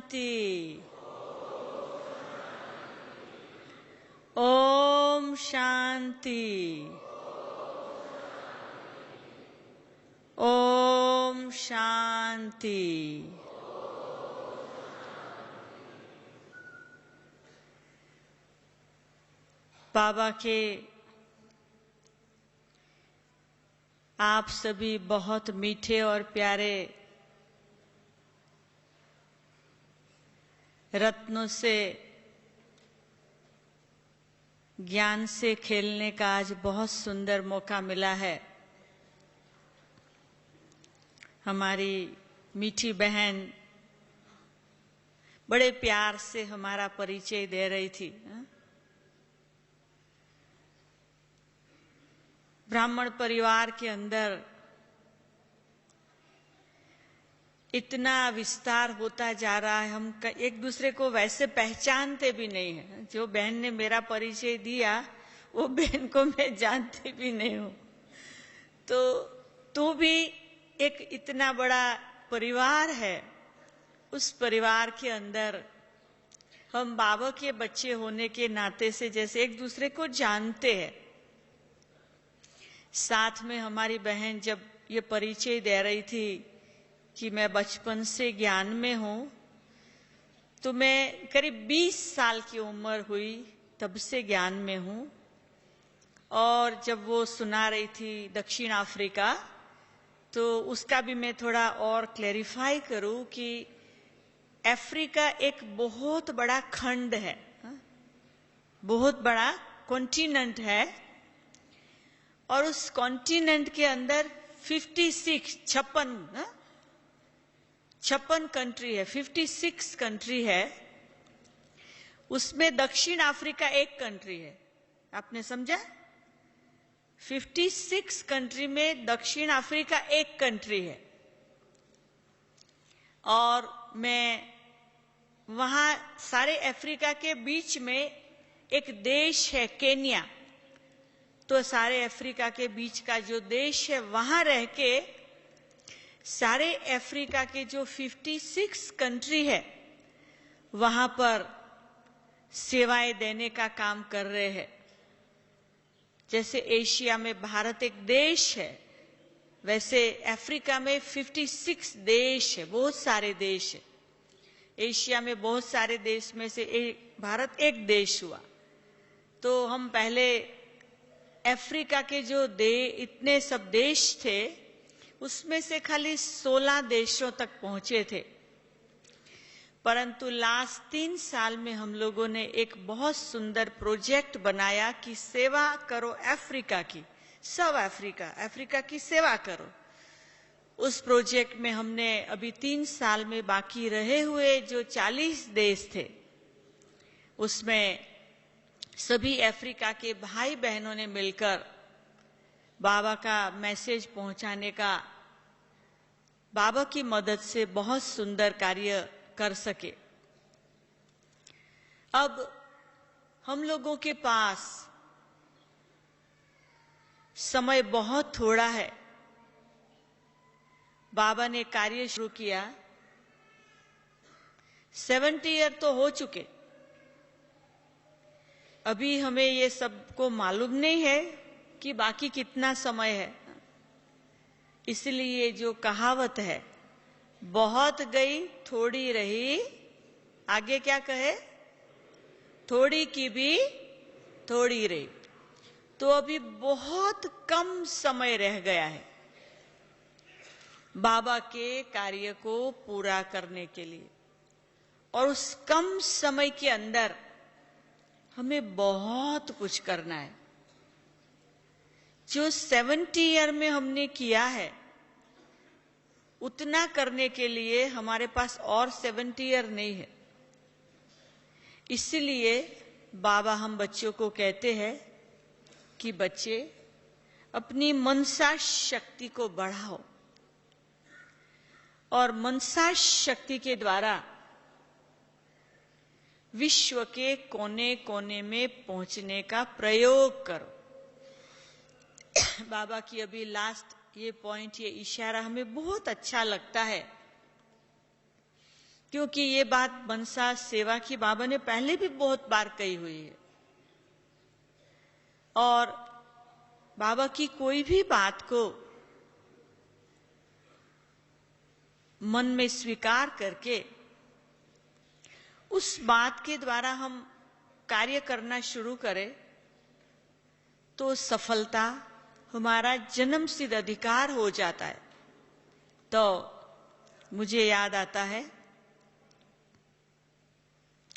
शांति। ओम शांति। ओम शांति। बाबा के आप सभी बहुत मीठे और प्यारे रत्नों से ज्ञान से खेलने का आज बहुत सुंदर मौका मिला है। हमारी मीठी बहन बड़े प्यार से हमारा परिचय दे रही थी। ब्राह्मण परिवार के अंदर इतना विस्तार होता जा रहा है, हम एक दूसरे को वैसे पहचानते भी नहीं है। जो बहन ने मेरा परिचय दिया वो बहन को मैं जानती भी नहीं हूँ। तो तू भी एक इतना बड़ा परिवार है, उस परिवार के अंदर हम बाबा के बच्चे होने के नाते से जैसे एक दूसरे को जानते हैं। साथ में हमारी बहन जब ये परिचय दे रही थी कि मैं बचपन से ज्ञान में हूँ, तो मैं करीब 20 साल की उम्र हुई तब से ज्ञान में हूँ। और जब वो सुना रही थी दक्षिण अफ्रीका, तो उसका भी मैं थोड़ा और क्लैरिफाई करूँ कि अफ्रीका एक बहुत बड़ा खंड है, बहुत बड़ा कॉन्टिनेंट है। और उस कॉन्टिनेंट के अंदर 56 कंट्री है, 56 कंट्री है। उसमें दक्षिण अफ्रीका एक कंट्री है। आपने समझा? 56 कंट्री में दक्षिण अफ्रीका एक कंट्री है। और मैं वहां सारे अफ्रीका के बीच में एक देश है केन्या। तो सारे अफ्रीका के बीच का जो देश है वहां रह के सारे अफ्रीका के जो 56 कंट्री है वहां पर सेवाएं देने का काम कर रहे हैं। जैसे एशिया में भारत एक देश है, वैसे अफ्रीका में 56 देश है, बहुत सारे देश है। एशिया में बहुत सारे देश में से भारत एक देश हुआ। तो हम पहले अफ्रीका के जो इतने सब देश थे उसमें से खाली 16 देशों तक पहुंचे थे। परंतु लास्ट 3 साल में हम लोगों ने एक बहुत सुंदर प्रोजेक्ट बनाया कि सेवा करो अफ्रीका की, सब अफ्रीका की सेवा करो। उस प्रोजेक्ट में हमने अभी 3 साल में बाकी रहे हुए जो 40 देश थे, उसमें सभी अफ्रीका के भाई बहनों ने मिलकर बाबा का मैसेज पहुंचाने का, बाबा की मदद से बहुत सुंदर कार्य कर सके। अब हम लोगों के पास समय बहुत थोड़ा है। बाबा ने कार्य शुरू किया, 70 ईयर तो हो चुके। अभी हमें ये सबको मालूम नहीं है कि बाकी कितना समय है। इसलिए जो कहावत है, बहुत गई थोड़ी रही, आगे क्या कहे, थोड़ी की भी थोड़ी रही। तो अभी बहुत कम समय रह गया है बाबा के कार्य को पूरा करने के लिए। और उस कम समय के अंदर हमें बहुत कुछ करना है। जो 70 ईयर में हमने किया है उतना करने के लिए हमारे पास और 70 ईयर नहीं है। इसलिए बाबा हम बच्चों को कहते हैं कि बच्चे अपनी मनसा शक्ति को बढ़ाओ और मनसा शक्ति के द्वारा विश्व के कोने कोने में पहुंचने का प्रयोग करो। बाबा की अभी लास्ट ये पॉइंट, ये इशारा हमें बहुत अच्छा लगता है क्योंकि ये बात मनसा सेवा की बाबा ने पहले भी बहुत बार कही हुई है। और बाबा की कोई भी बात को मन में स्वीकार करके उस बात के द्वारा हम कार्य करना शुरू करें तो सफलता हमारा जन्मसिद्ध अधिकार हो जाता है। तो मुझे याद आता है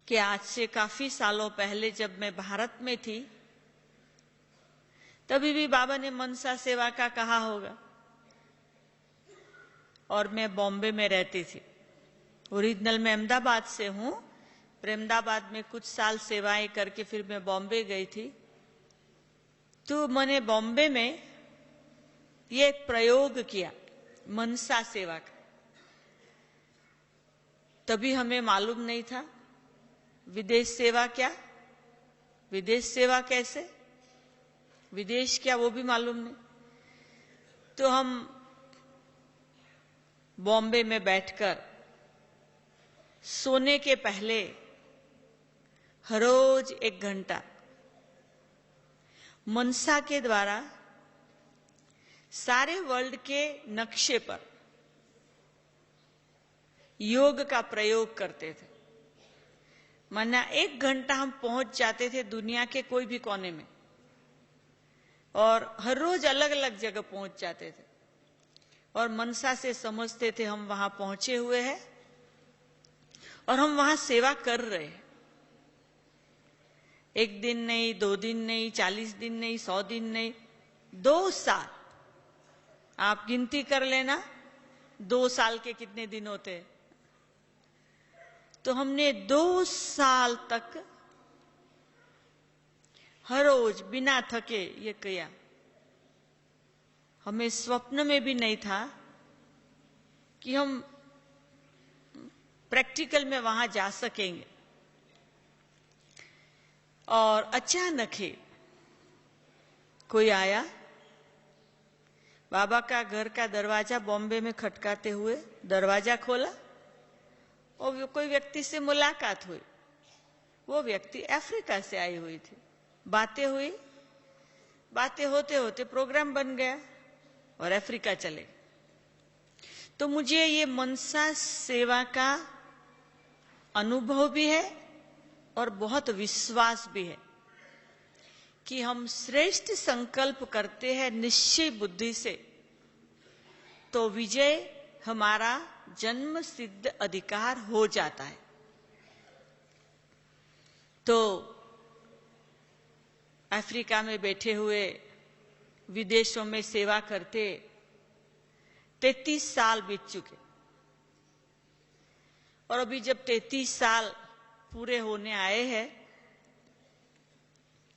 कि आज से काफी सालों पहले जब मैं भारत में थी, तभी भी बाबा ने मनसा सेवा का कहा होगा, और मैं बॉम्बे में रहती थी। ओरिजिनल मैं अहमदाबाद से हूं, पर अहमदाबाद में कुछ साल सेवाएं करके फिर मैं बॉम्बे गई थी। तो मैंने बॉम्बे में ये एक प्रयोग किया मनसा सेवा का। तभी हमें मालूम नहीं था विदेश सेवा क्या, विदेश सेवा कैसे, विदेश क्या, वो भी मालूम नहीं। तो हम बॉम्बे में बैठकर सोने के पहले हर रोज 1 घंटा मनसा के द्वारा सारे वर्ल्ड के नक्शे पर योग का प्रयोग करते थे। माना 1 घंटा हम पहुंच जाते थे दुनिया के कोई भी कोने में, और हर रोज अलग अलग जगह पहुंच जाते थे, और मनसा से समझते थे हम वहां पहुंचे हुए हैं और हम वहां सेवा कर रहे हैं। 1 दिन नहीं, 2 दिन नहीं, 40 दिन नहीं, 100 दिन नहीं, 2 साल। आप गिनती कर लेना 2 साल के कितने दिन होते हैं। तो हमने 2 साल तक हर रोज बिना थके ये किया। हमें स्वप्न में भी नहीं था कि हम प्रैक्टिकल में वहां जा सकेंगे। और अचानक ही कोई आया, बाबा का घर का दरवाजा बॉम्बे में खटकाते हुए दरवाजा खोला और कोई व्यक्ति से मुलाकात हुई। वो व्यक्ति अफ्रीका से आई हुई थी। बातें हुई, बातें होते होते प्रोग्राम बन गया और अफ्रीका चले। तो मुझे ये मनसा सेवा का अनुभव भी है और बहुत विश्वास भी है कि हम श्रेष्ठ संकल्प करते हैं निश्चय बुद्धि से, तो विजय हमारा जन्म सिद्ध अधिकार हो जाता है। तो अफ्रीका में बैठे हुए, विदेशों में सेवा करते 33 साल बीत चुके, और अभी जब 33 साल पूरे होने आए हैं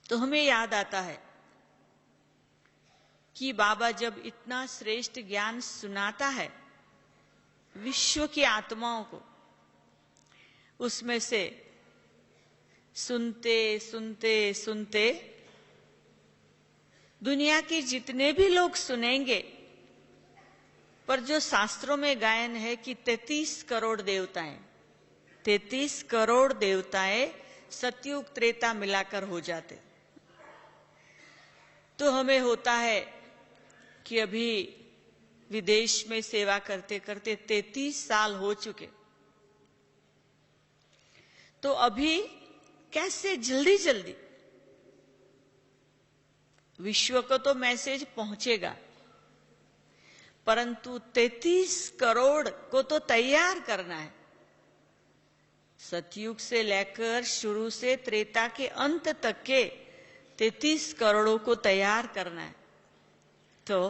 तो हमें याद आता है कि बाबा जब इतना श्रेष्ठ ज्ञान सुनाता है विश्व की आत्माओं को, उसमें से सुनते सुनते सुनते दुनिया के जितने भी लोग सुनेंगे, पर जो शास्त्रों में गायन है कि 33 करोड़ देवताएं, 33 करोड़ देवताएं सतयुग त्रेता मिलाकर हो जाते। तो हमें होता है कि अभी विदेश में सेवा करते करते 33 साल हो चुके, तो अभी कैसे जल्दी जल्दी विश्व को तो मैसेज पहुंचेगा, परंतु 33 करोड़ को तो तैयार करना है। सतयुग से लेकर शुरू से त्रेता के अंत तक के 33 करोड़ों को तैयार करना है। तो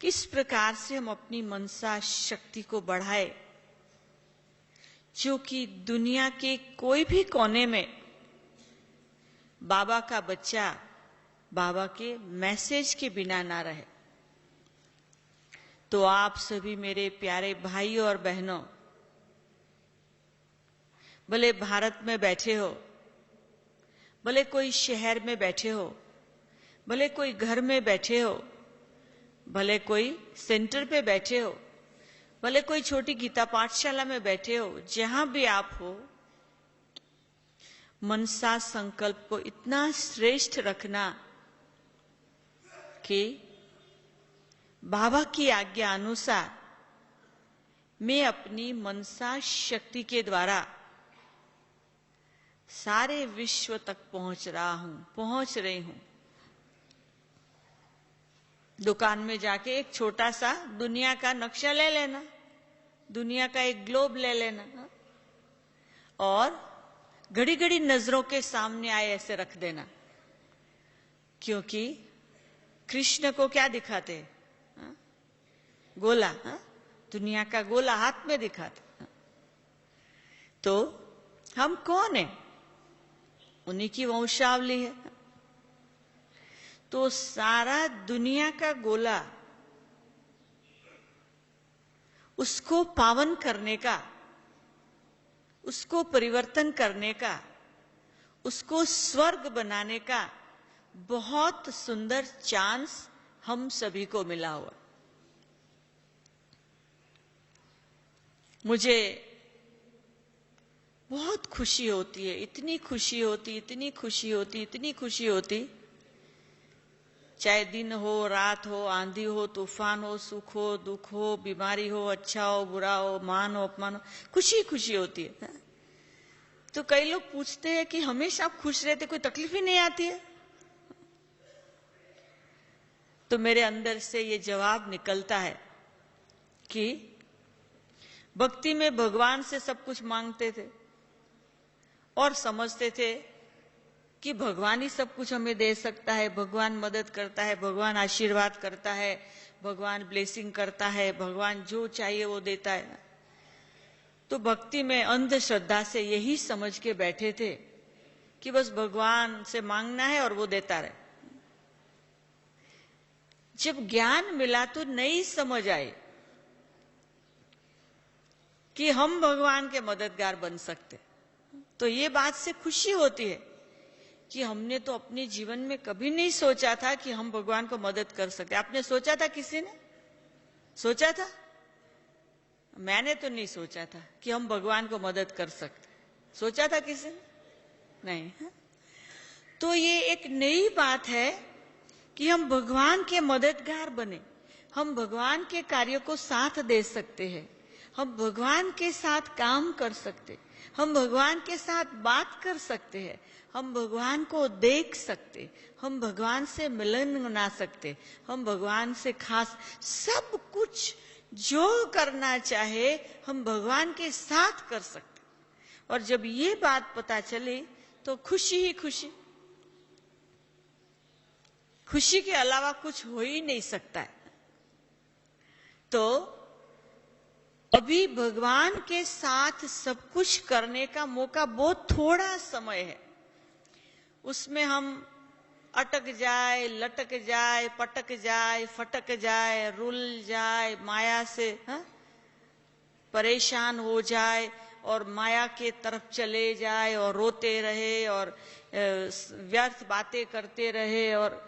किस प्रकार से हम अपनी मनसा शक्ति को बढ़ाए, जो कि दुनिया के कोई भी कोने में बाबा का बच्चा बाबा के मैसेज के बिना ना रहे। तो आप सभी मेरे प्यारे भाइयों और बहनों, भले भारत में बैठे हो, भले कोई शहर में बैठे हो, भले कोई घर में बैठे हो, भले कोई सेंटर पे बैठे हो, भले कोई छोटी गीता पाठशाला में बैठे हो, जहां भी आप हो, मनसा संकल्प को इतना श्रेष्ठ रखना कि बाबा की आज्ञा अनुसार मैं अपनी मनसा शक्ति के द्वारा सारे विश्व तक पहुंच रही हूं। दुकान में जाके एक छोटा सा दुनिया का नक्शा ले लेना, दुनिया का एक ग्लोब ले लेना और घड़ी घड़ी नजरों के सामने आए ऐसे रख देना। क्योंकि कृष्ण को क्या दिखाते? गोला, दुनिया का गोला हाथ में दिखाते। तो हम कौन है? उन्हीं की वंशावली है। तो सारा दुनिया का गोला, उसको पावन करने का, उसको परिवर्तन करने का, उसको स्वर्ग बनाने का बहुत सुंदर चांस हम सभी को मिला हुआ। मुझे बहुत खुशी होती है, इतनी खुशी होती, इतनी खुशी होती, इतनी खुशी होती, चाहे दिन हो, रात हो, आंधी हो, तूफान हो, सुख हो, दुख हो, बीमारी हो, अच्छा हो, बुरा हो, मान हो, अपमान हो, खुशी खुशी होती है। तो कई लोग पूछते हैं कि हमेशा खुश रहते, कोई तकलीफ ही नहीं आती है? तो मेरे अंदर से ये जवाब निकलता है कि भक्ति में भगवान से सब कुछ मांगते थे और समझते थे कि भगवान ही सब कुछ हमें दे सकता है, भगवान मदद करता है, भगवान आशीर्वाद करता है, भगवान ब्लेसिंग करता है, भगवान जो चाहिए वो देता है। तो भक्ति में अंधश्रद्धा से यही समझ के बैठे थे कि बस भगवान से मांगना है और वो देता रहे। जब ज्ञान मिला तो नई समझ आई कि हम भगवान के मददगार बन सकते। तो ये बात से खुशी होती है कि हमने तो अपने जीवन में कभी नहीं सोचा था कि हम भगवान को मदद कर सकते। आपने सोचा था? किसी ने सोचा था? मैंने तो नहीं सोचा था कि हम भगवान को मदद कर सकते। सोचा था किसी ने? नहीं। तो ये एक नई बात है कि हम भगवान के मददगार बने, हम भगवान के कार्यों को साथ दे सकते हैं, हम भगवान के साथ काम कर सकते, हम भगवान के साथ बात कर सकते हैं, हम भगवान को देख सकते, हम भगवान से मिलन बना सकते, हम भगवान से खास सब कुछ जो करना चाहे हम भगवान के साथ कर सकते। और जब ये बात पता चली तो खुशी ही खुशी, खुशी के अलावा कुछ हो ही नहीं सकता है। तो अभी भगवान के साथ सब कुछ करने का मौका बहुत थोड़ा समय है, उसमें हम अटक जाए, लटक जाए, पटक जाए, फटक जाए, रुल जाए, माया से परेशान हो जाए और माया के तरफ चले जाए और रोते रहे और व्यर्थ बातें करते रहे। और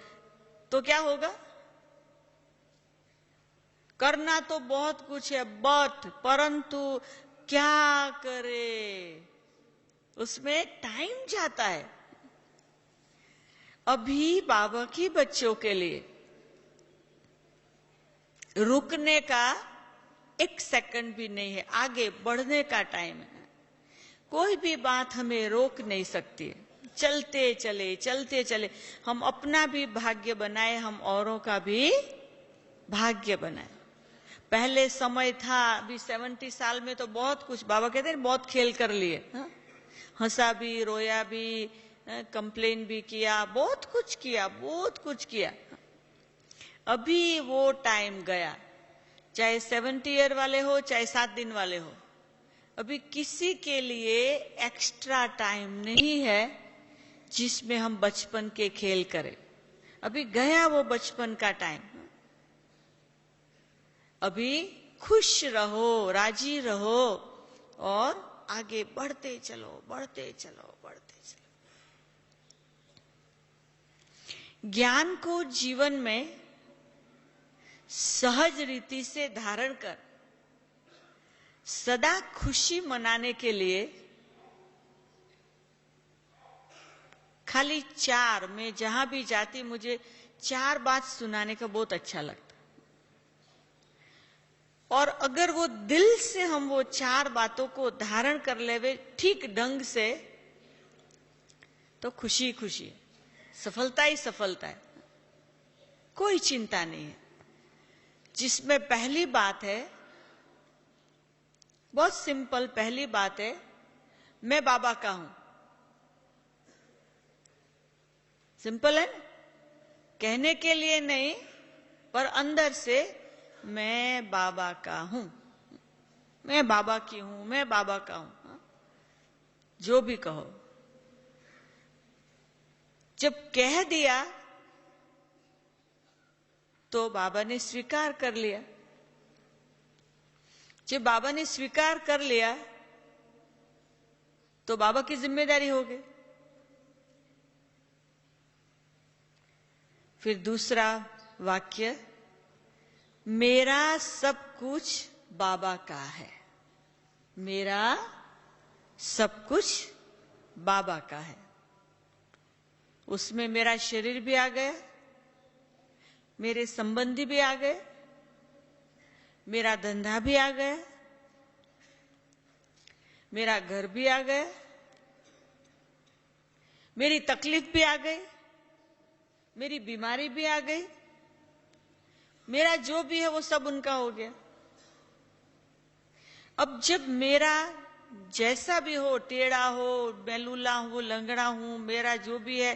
तो क्या होगा? करना तो बहुत कुछ है, परंतु क्या करे, उसमें टाइम जाता है। अभी बाबा के बच्चों के लिए रुकने का एक सेकंड भी नहीं है, आगे बढ़ने का टाइम है। कोई भी बात हमें रोक नहीं सकती है। चलते चले, चलते चले, हम अपना भी भाग्य बनाए, हम औरों का भी भाग्य बनाए। पहले समय था, अभी 70 साल में तो बहुत कुछ, बाबा कहते हैं बहुत खेल कर लिए, हंसा भी, रोया भी, कंप्लेन भी किया, बहुत कुछ किया, बहुत कुछ किया। अभी वो टाइम गया, चाहे 70 ईयर वाले हो, चाहे 7 दिन वाले हो, अभी किसी के लिए एक्स्ट्रा टाइम नहीं है जिसमें हम बचपन के खेल करें। अभी गया वो बचपन का टाइम। अभी खुश रहो, राजी रहो और आगे बढ़ते चलो, बढ़ते चलो, बढ़ते चलो। ज्ञान को जीवन में सहज रीति से धारण कर सदा खुशी मनाने के लिए खाली चार, मैं जहां भी जाती मुझे चार बात सुनाने का बहुत अच्छा लगता, और अगर वो दिल से हम वो चार बातों को धारण कर लेवे ठीक ढंग से तो खुशी खुशी है, सफलता ही सफलता है, कोई चिंता नहीं है। जिसमें पहली बात है, बहुत सिंपल पहली बात है, मैं बाबा का हूं। सिंपल है ना, कहने के लिए नहीं, पर अंदर से मैं बाबा का हूं, मैं बाबा की हूं, मैं बाबा का हूं, जो भी कहो। जब कह दिया तो बाबा ने स्वीकार कर लिया। जब बाबा ने स्वीकार कर लिया तो बाबा की जिम्मेदारी हो गई। फिर दूसरा वाक्य, मेरा सब कुछ बाबा का है, मेरा सब कुछ बाबा का है। उसमें मेरा शरीर भी आ गया, मेरे संबंधी भी आ गए, मेरा धंधा भी आ गया, मेरा घर भी आ गया, मेरी तकलीफ भी आ गई, मेरी बीमारी भी आ गई, मेरा जो भी है वो सब उनका हो गया। अब जब मेरा जैसा भी हो, टेढ़ा हो, बेलूला हूं, लंगड़ा हूं, मेरा जो भी है,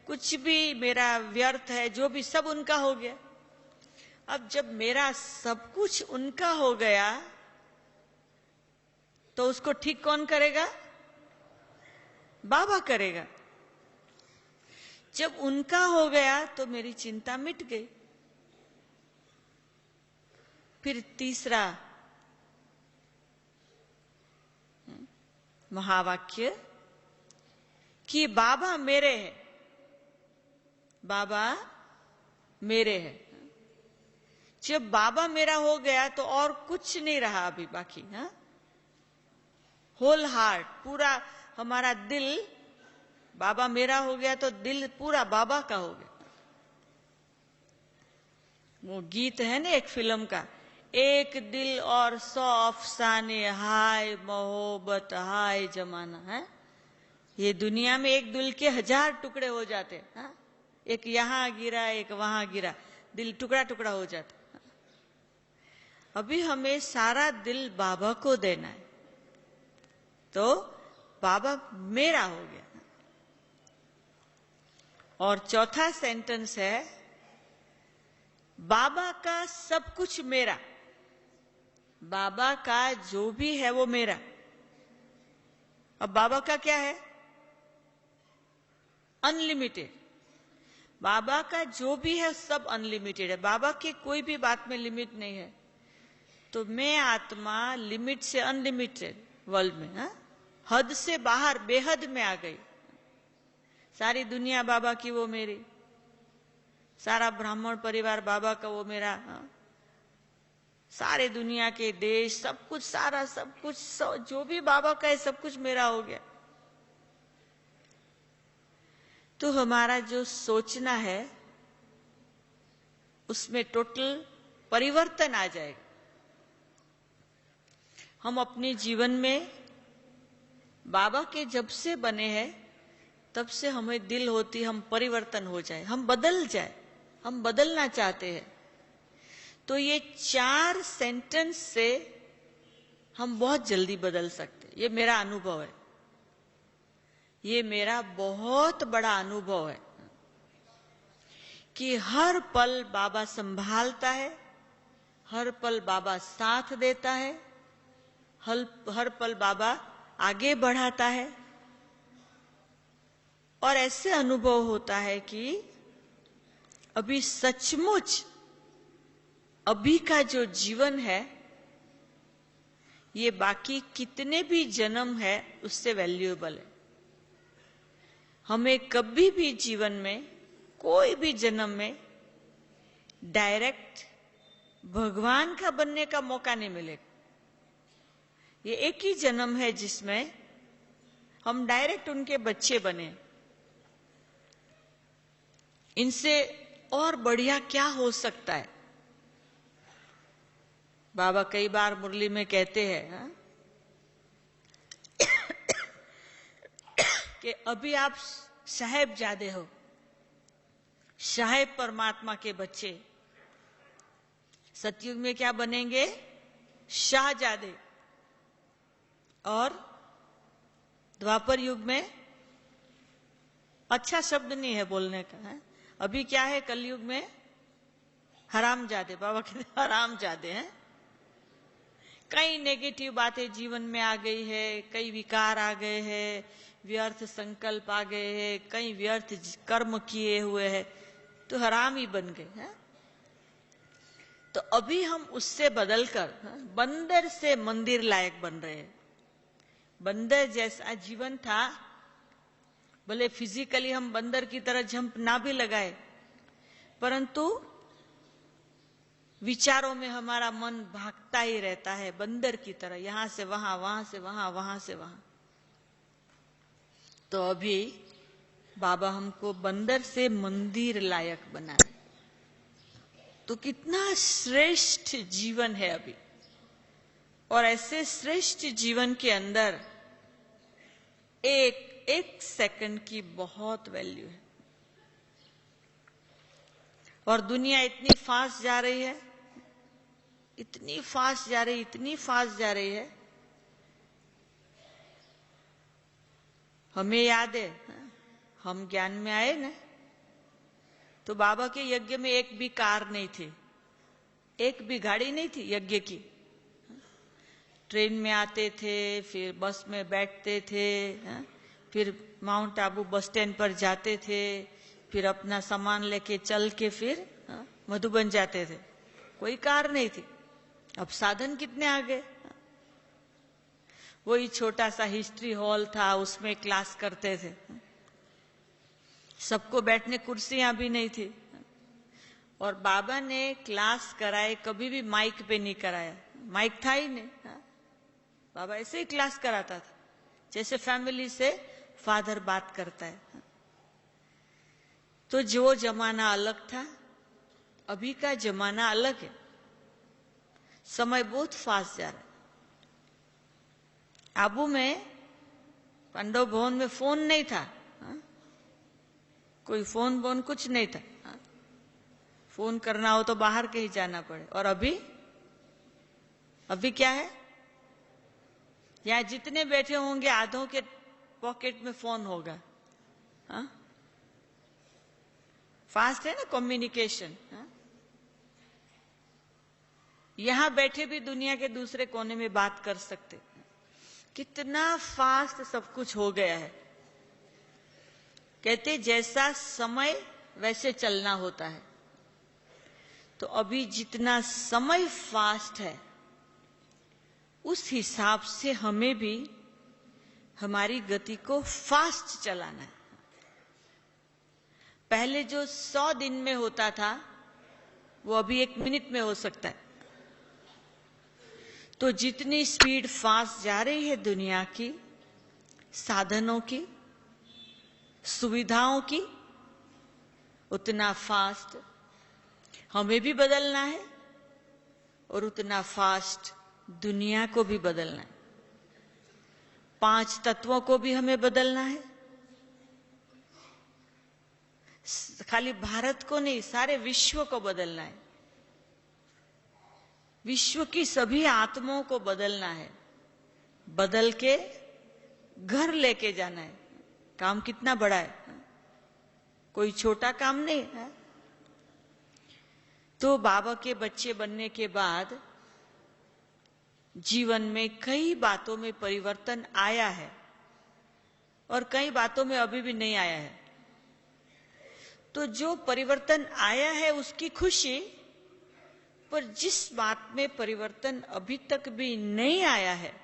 कुछ भी मेरा व्यर्थ है, जो भी सब उनका हो गया। अब जब मेरा सब कुछ उनका हो गया तो उसको ठीक कौन करेगा? बाबा करेगा। जब उनका हो गया तो मेरी चिंता मिट गई। फिर तीसरा महावाक्य कि बाबा मेरे हैं, बाबा मेरे हैं। जब बाबा मेरा हो गया तो और कुछ नहीं रहा अभी बाकी। होल हार्ट, पूरा हमारा दिल बाबा मेरा हो गया तो दिल पूरा बाबा का हो गया। वो गीत है ना एक फिल्म का, एक दिल और 100 अफसाने, हाय मोहब्बत हाय जमाना है। ये दुनिया में एक दिल के 1000 टुकड़े हो जाते हैं। एक यहां गिरा, एक वहां गिरा, दिल टुकड़ा टुकड़ा हो जाता। अभी हमें सारा दिल बाबा को देना है, तो बाबा मेरा हो गया। और चौथा सेंटेंस है, बाबा का सब कुछ मेरा, बाबा का जो भी है वो मेरा। अब बाबा का क्या है? अनलिमिटेड। बाबा का जो भी है सब अनलिमिटेड है। बाबा की कोई भी बात में लिमिट नहीं है। तो मैं आत्मा लिमिट से अनलिमिटेड वर्ल्ड में, हद से बाहर बेहद में आ गई। सारी दुनिया बाबा की, वो मेरी। सारा ब्राह्मण परिवार बाबा का, वो मेरा। सारे दुनिया के देश, सब कुछ, सारा सब कुछ, जो भी बाबा का है सब कुछ मेरा हो गया। तो हमारा जो सोचना है उसमें टोटल परिवर्तन आ जाएगा। हम अपने जीवन में बाबा के जब से बने हैं तब से हमें दिल होती हम परिवर्तन हो जाए, हम बदल जाए, हम बदलना चाहते हैं। तो ये 4 सेंटेंस से हम बहुत जल्दी बदल सकते हैं। ये मेरा अनुभव है, ये मेरा बहुत बड़ा अनुभव है कि हर पल बाबा संभालता है, हर पल बाबा साथ देता है, हर पल बाबा आगे बढ़ाता है। और ऐसे अनुभव होता है कि अभी सचमुच अभी का जो जीवन है ये बाकी कितने भी जन्म है उससे वैल्यूएबल है। हमें कभी भी जीवन में, कोई भी जन्म में डायरेक्ट भगवान का बनने का मौका नहीं मिलेगा। ये एक ही जन्म है जिसमें हम डायरेक्ट उनके बच्चे बने। इनसे और बढ़िया क्या हो सकता है? बाबा कई बार मुरली में कहते हैं कि अभी आप साहेबजादे हो, साहेब परमात्मा के बच्चे। सतयुग में क्या बनेंगे? शाहजादे। और द्वापर युग में अच्छा शब्द नहीं है बोलने का, है? अभी क्या है कलयुग में? हरामजादे। बाबा कहते हरामजादे हैं। कई नेगेटिव बातें जीवन में आ गई है, कई विकार आ गए हैं, व्यर्थ संकल्प आ गए हैं, कई व्यर्थ कर्म किए हुए हैं, तो हराम ही बन गए हैं। तो अभी हम उससे बदलकर बंदर से मंदिर लायक बन रहे हैं। बंदर जैसा जीवन था, भले फिजिकली हम बंदर की तरह जंप ना भी लगाए, परंतु विचारों में हमारा मन भागता ही रहता है बंदर की तरह, यहां से वहां, वहां से वहां, वहां से वहां। तो अभी बाबा हमको बंदर से मंदिर लायक बना रहे। तो कितना श्रेष्ठ जीवन है अभी। और ऐसे श्रेष्ठ जीवन के अंदर एक सेकंड की बहुत वैल्यू है। और दुनिया इतनी फास्ट जा रही है, इतनी फास्ट जा रही, इतनी फास्ट जा रही है। हमें याद है, हम ज्ञान में आए ना, तो बाबा के यज्ञ में एक भी कार नहीं थी, एक भी गाड़ी नहीं थी यज्ञ की। ट्रेन में आते थे, फिर बस में बैठते थे, फिर माउंट आबू बस स्टैंड पर जाते थे, फिर अपना सामान लेके चल के फिर मधुबन जाते थे। कोई कार नहीं थी। अब साधन कितने आ गए। वही छोटा सा हिस्ट्री हॉल था, उसमें क्लास करते थे। सबको बैठने कुर्सियां भी नहीं थी। और बाबा ने क्लास कराए, कभी भी माइक पे नहीं कराया, माइक था ही नहीं। बाबा ऐसे ही क्लास कराता था, जैसे फैमिली से फादर बात करता है। तो जो जमाना अलग था, अभी का जमाना अलग है। समय बहुत फास्ट जा रहा है। आबू में पांडव भवन में फोन नहीं था, कोई फोन बोन कुछ नहीं था। फोन करना हो तो बाहर कहीं जाना पड़े। और अभी क्या है? यहां जितने बैठे होंगे आधों के पॉकेट में फोन होगा। फास्ट है ना कम्युनिकेशन। यहां बैठे भी दुनिया के दूसरे कोने में बात कर सकते। कितना फास्ट सब कुछ हो गया है। कहते जैसा समय वैसे चलना होता है। तो अभी जितना समय फास्ट है, उस हिसाब से हमें भी हमारी गति को फास्ट चलाना है। पहले जो 100 दिन में होता था, वो अभी 1 मिनट में हो सकता है। तो जितनी स्पीड फास्ट जा रही है दुनिया की, साधनों की, सुविधाओं की, उतना फास्ट हमें भी बदलना है और उतना फास्ट दुनिया को भी बदलना है। 5 तत्वों को भी हमें बदलना है। खाली भारत को नहीं, सारे विश्व को बदलना है। विश्व की सभी आत्माओं को बदलना है। बदल के घर लेके जाना है। काम कितना बड़ा है, कोई छोटा काम नहीं है। तो बाबा के बच्चे बनने के बाद जीवन में कई बातों में परिवर्तन आया है और कई बातों में अभी भी नहीं आया है। तो जो परिवर्तन आया है उसकी खुशी, पर जिस बात में परिवर्तन अभी तक भी नहीं आया है,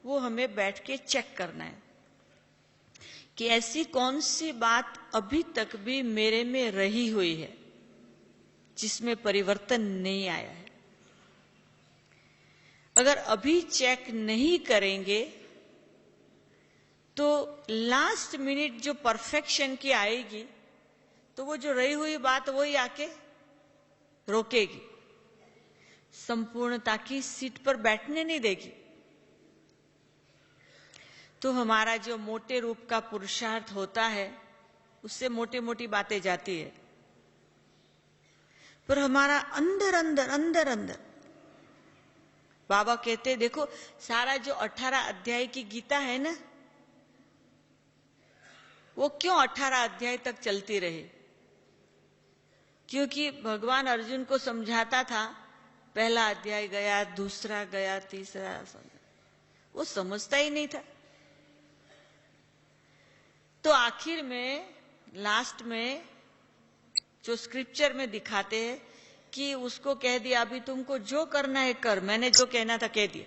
वो हमें बैठ के चेक करना है कि ऐसी कौन सी बात अभी तक भी मेरे में रही हुई है जिसमें परिवर्तन नहीं आया है। अगर अभी चेक नहीं करेंगे तो लास्ट मिनट जो परफेक्शन की आएगी तो वो जो रही हुई बात वही आके रोकेगी, संपूर्णता की सीट पर बैठने नहीं देगी। तो हमारा जो मोटे रूप का पुरुषार्थ होता है उससे मोटी मोटी बातें जाती है, पर हमारा अंदर अंदर अंदर अंदर बाबा कहते हैं, देखो सारा जो 18 अध्याय की गीता है ना, वो क्यों 18 अध्याय तक चलती रही? क्योंकि भगवान अर्जुन को समझाता था, पहला अध्याय गया, दूसरा गया, तीसरा, वो समझता ही नहीं था। तो आखिर में लास्ट में जो स्क्रिप्चर में दिखाते हैं कि उसको कह दिया, अभी तुमको जो करना है कर, मैंने जो कहना था कह दिया,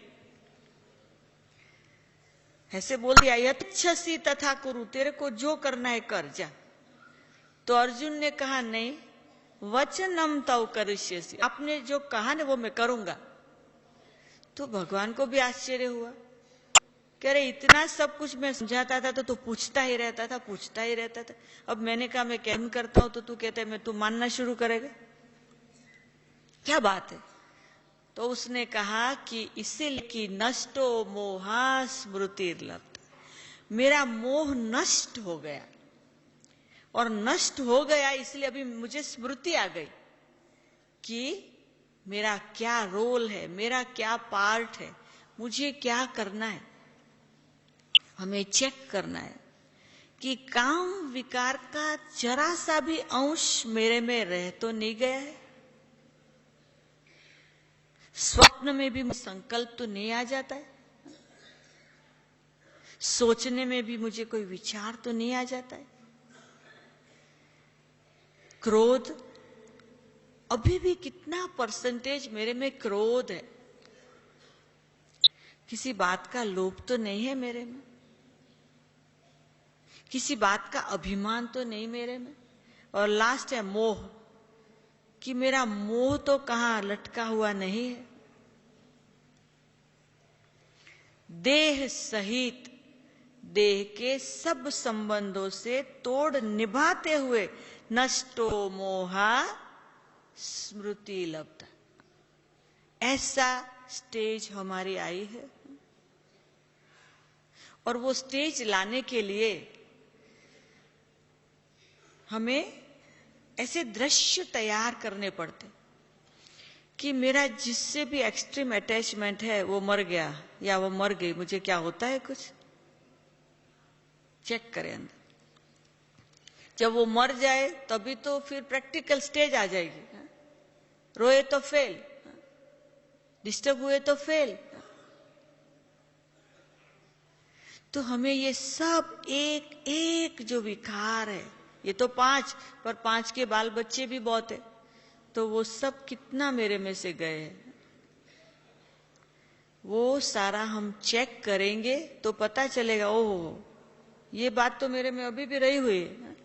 ऐसे बोल दिया, यच्छसि तथा कुरु, तेरे को जो करना है कर जा। तो अर्जुन ने कहा, नहीं, वचनम तव करिष्यसि, आपने जो कहा ना वो मैं करूंगा। तो भगवान को भी आश्चर्य हुआ, कह रहे इतना सब कुछ मैं समझाता था तो तू पूछता ही रहता था, पूछता ही रहता था। अब मैंने कहा मैं क्या करता हूं तो तू कहता है मैं, तू मानना शुरू करेगा, क्या बात है? तो उसने कहा कि इसीलिए कि नष्टो मोहा स्मृतिर्लब्ध, मेरा मोह नष्ट हो गया, और नष्ट हो गया इसलिए अभी मुझे स्मृति आ गई कि मेरा क्या रोल है, मेरा क्या पार्ट है, मुझे क्या करना है। हमें चेक करना है कि काम विकार का जरा सा भी अंश मेरे में रह तो नहीं गया है, स्वप्न में भी संकल्प तो नहीं आ जाता है, सोचने में भी मुझे कोई विचार तो नहीं आ जाता है, क्रोध, अभी भी कितना परसेंटेज मेरे में क्रोध है, किसी बात का लोभ तो नहीं है मेरे में, किसी बात का अभिमान तो नहीं मेरे में। और लास्ट है मोह, कि मेरा मोह तो कहां लटका हुआ नहीं है, देह सहित देह के सब संबंधों से तोड़ निभाते हुए नष्टो मोहा स्मृति लब्ध, ऐसा स्टेज हमारी आई है। और वो स्टेज लाने के लिए हमें ऐसे दृश्य तैयार करने पड़ते कि मेरा जिससे भी एक्सट्रीम अटैचमेंट है वो मर गया या वो मर गई, मुझे क्या होता है कुछ, चेक करें अंदर। जब वो मर जाए तभी तो फिर प्रैक्टिकल स्टेज आ जाएगी, रोए तो फेल, डिस्टर्ब हुए तो फेल। तो हमें ये सब एक एक जो विकार है, ये तो 5, पर 5 के बाल बच्चे भी बहुत है, तो वो सब कितना मेरे में से गए हैं, वो सारा हम चेक करेंगे तो पता चलेगा, ओह ये बात तो मेरे में अभी भी रही हुई है।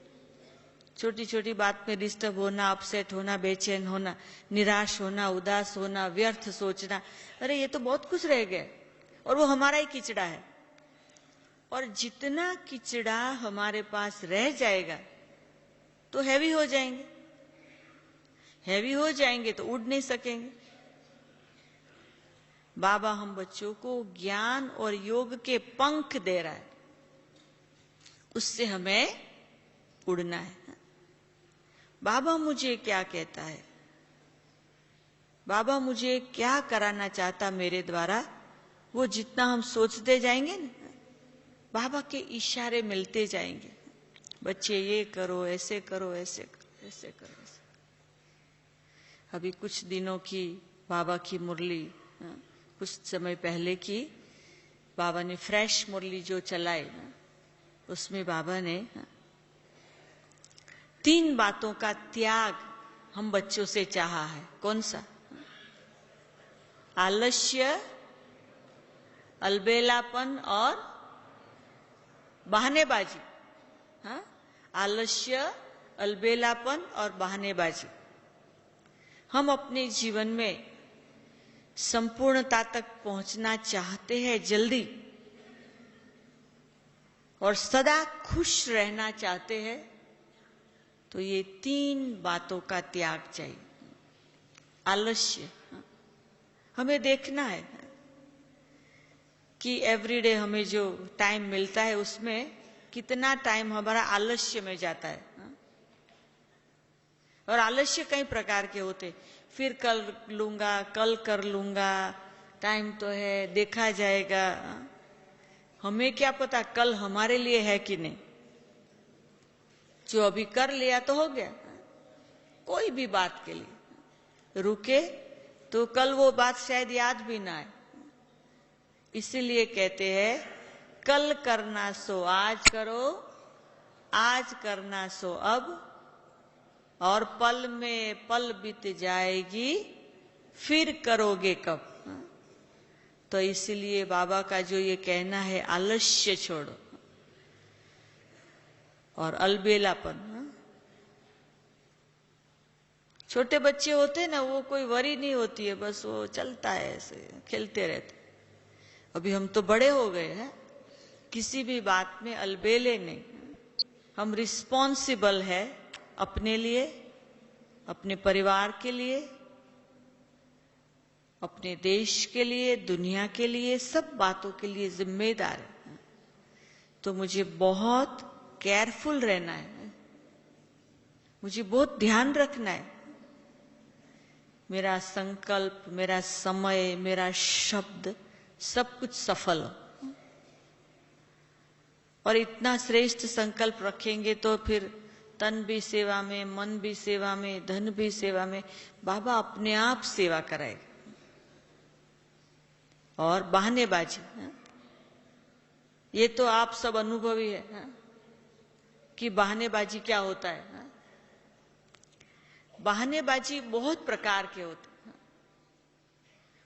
छोटी छोटी बात में डिस्टर्ब होना, अपसेट होना, बेचैन होना, निराश होना, उदास होना, व्यर्थ सोचना, अरे ये तो बहुत कुछ रह गया, और वो हमारा ही किचड़ा है। और जितना किचड़ा हमारे पास रह जाएगा तो हैवी हो जाएंगे, हैवी हो जाएंगे तो उड़ नहीं सकेंगे। बाबा हम बच्चों को ज्ञान और योग के पंख दे रहा है, उससे हमें उड़ना है। बाबा मुझे क्या कहता है, बाबा मुझे क्या कराना चाहता मेरे द्वारा, वो जितना हम सोचते जाएंगे ना, बाबा के इशारे मिलते जाएंगे, बच्चे ये करो, ऐसे करो, ऐसे करो, ऐसे करो, ऐसे। अभी कुछ दिनों की बाबा की मुरली, कुछ समय पहले की बाबा ने फ्रेश मुरली जो चलाई, उसमें बाबा ने 3 बातों का त्याग हम बच्चों से चाहा है। कौन सा? आलस्य, अलबेलापन और बहानेबाजी। हाँ, आलस्य, अलबेलापन और बहानेबाजी हम अपने जीवन में संपूर्णता तक पहुंचना चाहते हैं जल्दी और सदा खुश रहना चाहते हैं, तो ये 3 बातों का त्याग चाहिए। आलस्य, हमें देखना है कि एवरीडे हमें जो टाइम मिलता है उसमें कितना टाइम हमारा आलस्य में जाता है। और आलस्य कई प्रकार के होते, फिर कल लूंगा, कल कर लूंगा, टाइम तो है, देखा जाएगा। हमें क्या पता कल हमारे लिए है कि नहीं। जो अभी कर लिया तो हो गया। कोई भी बात के लिए रुके तो कल वो बात शायद याद भी ना आए। इसीलिए कहते हैं कल करना सो आज करो, आज करना सो अब, और पल में पल बीत जाएगी, फिर करोगे कब। तो इसीलिए बाबा का जो ये कहना है, आलस्य छोड़ो और अलबेलापन। छोटे बच्चे होते हैं ना, वो कोई वरी नहीं होती है, बस वो चलता है, ऐसे खेलते रहते। अभी हम तो बड़े हो गए हैं, किसी भी बात में अलबेले नहीं। हम रिस्पॉन्सिबल है अपने लिए, अपने परिवार के लिए, अपने देश के लिए, दुनिया के लिए, सब बातों के लिए जिम्मेदार है। तो मुझे बहुत केयरफुल रहना है, मुझे बहुत ध्यान रखना है। मेरा संकल्प, मेरा समय, मेरा शब्द, सब कुछ सफल हो। और इतना श्रेष्ठ संकल्प रखेंगे तो फिर तन भी सेवा में, मन भी सेवा में, धन भी सेवा में, बाबा अपने आप सेवा कराएगा। और बहानेबाजी, ये तो आप सब अनुभवी है कि बहानेबाजी क्या होता है। बहानेबाजी बहुत प्रकार के होते हैं,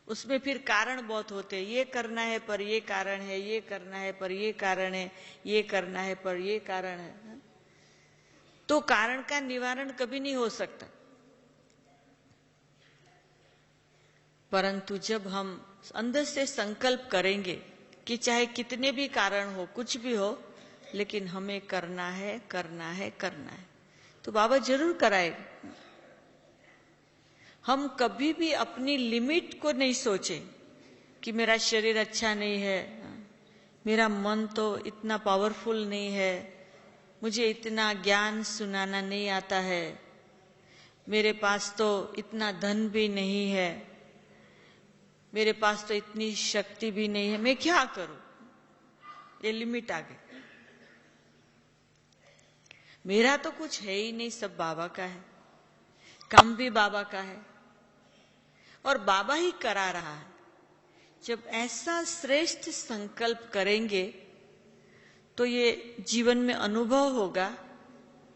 उसमें फिर कारण बहुत होते हैं। ये करना है पर ये कारण है, ये करना है पर ये कारण है, ये करना है पर ये कारण है। तो कारण का निवारण कभी नहीं हो सकता। परंतु जब हम अंदर से संकल्प करेंगे कि चाहे कितने भी कारण हो, कुछ भी हो, लेकिन हमें करना है, करना है, करना है, तो बाबा जरूर कराएगा। हम कभी भी अपनी लिमिट को नहीं सोचे कि मेरा शरीर अच्छा नहीं है, मेरा मन तो इतना पावरफुल नहीं है, मुझे इतना ज्ञान सुनाना नहीं आता है, मेरे पास तो इतना धन भी नहीं है, मेरे पास तो इतनी शक्ति भी नहीं है, मैं क्या करूं। ये लिमिट आ गई। मेरा तो कुछ है ही नहीं, सब बाबा का है, काम भी बाबा का है और बाबा ही करा रहा है। जब ऐसा श्रेष्ठ संकल्प करेंगे तो ये जीवन में अनुभव होगा